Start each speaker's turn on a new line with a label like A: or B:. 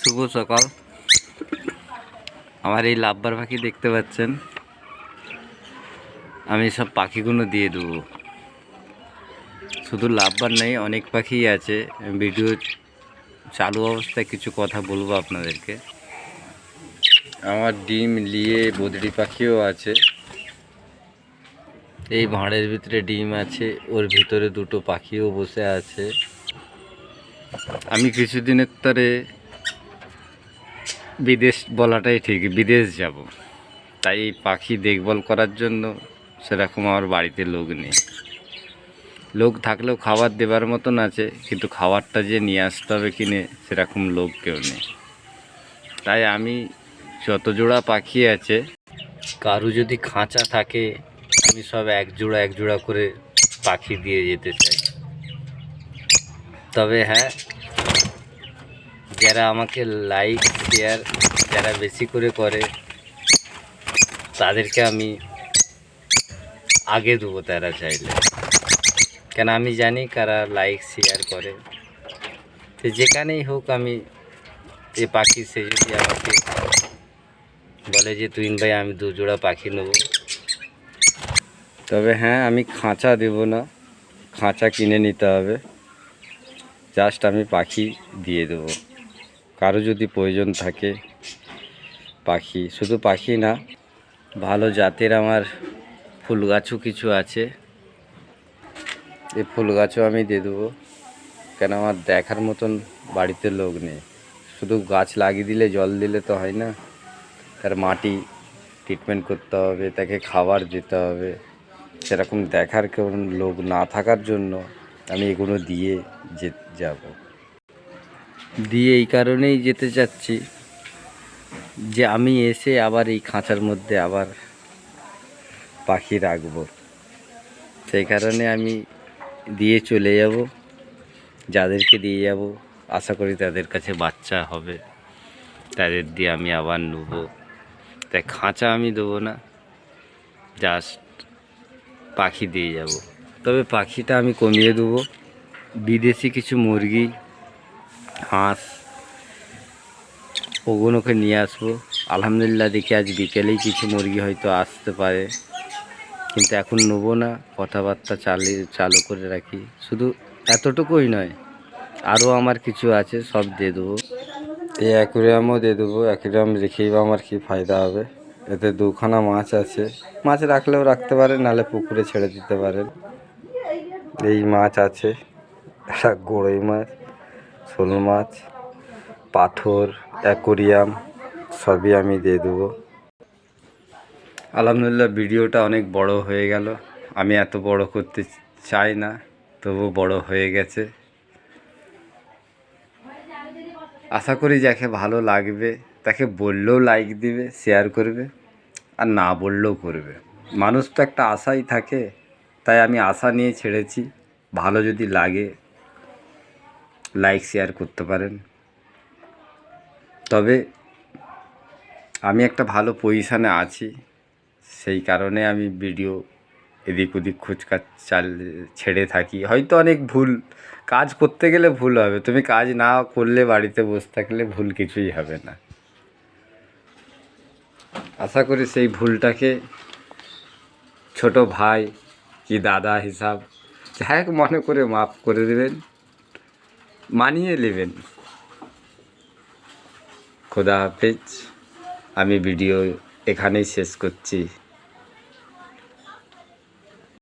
A: শুভ সকাল। আমার এই লাভবার পাখি দেখতে পাচ্ছেন, আমি সব পাখিগুলো দিয়ে দেবো। শুধু লাভবার নেই, অনেক পাখি আছে। ভিডিও চালু অবস্থায় কিছু কথা বলবো আপনাদেরকে। আমার ডিম নিয়ে বদরি পাখিও আছে। এই ভাঁড়ের ভিতরে ডিম আছে, ওর ভিতরে দুটো পাখিও বসে আছে। আমি কিছুদিনের তরে বিদেশ বলাটাই ঠিক, বিদেশ যাব। তাই এই পাখি দেখভাল করার জন্য সেরকম আমার বাড়িতে লোক নেই। লোক থাকলেও খাবার দেবার মতন আছে, কিন্তু খাবারটা যে নিয়ে আসতে হবে কিনে সেরকম লোক কেউ নেই। তাই আমি যত জোড়া পাখি আছে, কারো যদি খাঁচা থাকে, আমি সব এক জোড়া করে পাখি দিয়ে যেতে চাই। তবে হ্যাঁ, যারা আমাকে লাইক শেয়ার যারা বেশি করে করে, তাদেরকে আমি আগে দেবো তারা চাইলে। কেন আমি জানি কারা লাইক শেয়ার করে। তো যেখানেই হোক, আমি এ পাখি সে যদি আমাকে বলে যে তুইন ভাই আমি 2 জোড়া পাখি নেব, তবে হ্যাঁ, আমি খাঁচা দেব না, খাঁচা কিনে নিতে হবে। জাস্ট আমি পাখি দিয়ে দেবো। কারো যদি প্রয়োজন থাকে পাখি, শুধু পাখি না, ভালো জাতের আমার ফুল গাছও কিছু আছে, এই ফুল গাছও আমি দিয়ে দেবো। কেন আমার দেখার মতন বাড়িতে লোক নেই। শুধু গাছ লাগিয়ে দিলে জল দিলে তো হয় না, তার মাটি ট্রিটমেন্ট করতে হবে, তাকে খাবার দিতে হবে। সেরকম দেখার কেউ লোক না থাকার জন্য আমি এগুলো দিয়ে যাব। দিয়ে এই কারণেই যেতে চাচ্ছি যে আমি এসে আবার এই খাঁচার মধ্যে আবার পাখি রাখবো। সেই কারণে আমি দিয়ে চলে যাব। যাদেরকে দিয়ে যাব আশা করি তাদের কাছে বাচ্চা হবে, তাদের দিয়ে আমি আবার নেব। তাই খাঁচা আমি দেবো না, জাস্ট পাখি দিয়ে যাব। তবে পাখিটা আমি কমিয়ে দেবো। বিদেশি কিছু মুরগি, হাঁস, ওগুলোকে নিয়ে আসবো। আলহামদুলিল্লাহ দেখি আজ বিকেলেই কিছু মুরগি হয়তো আসতে পারে, কিন্তু এখন নেবো না। কথাবার্তা চালু করে রাখি। শুধু এতটুকুই নয়, আরও আমার কিছু আছে, সব দিয়ে দেবো। এই অ্যাকুরিয়ামও দিয়ে দেবো। অ্যাকুরিয়াম রেখেই বা আমার কী ফায়দা হবে? এতে 2খানা মাছ আছে। মাছ রাখলেও রাখতে পারেন, নাহলে পুকুরে ছেড়ে দিতে পারেন। এই মাছ আছে, একটা গড়ই মাছ, শোল মাছ, পাথর, অ্যাকুরিয়াম সবই আমি দিয়ে দেবো। আলহামদুলিল্লাহ ভিডিওটা অনেক বড় হয়ে গেল। আমি এত বড় করতে চাই না, তবু বড় হয়ে গেছে। আশা করি যাকে ভালো লাগবে তাকে বললেও লাইক দিবে, শেয়ার করবে, আর না বললেও করবে। মানুষ তো একটা আশাই থাকে, তাই আমি আশা নিয়ে ছেড়েছি। ভালো যদি লাগে লাইক শেয়ার করতে পারেন। তবে আমি একটা ভালো পজিশানে আছি, সেই কারণে আমি ভিডিও এদিক ওদিক খোঁজকাজ ছেড়ে থাকি। হয়তো অনেক ভুল কাজ করতে গেলে ভুল হবে, তুমি কাজ না করলে বাড়িতে বসে থাকলে ভুল কিছুই হবে না। আশা করি সেই ভুলটাকে ছোট ভাই কি দাদা হিসাব যাই মনে করে মাফ করে দেবেন, মানিয়ে নেবেন। খোদা হাফেজ। আমি ভিডিও এখানেই শেষ করছি।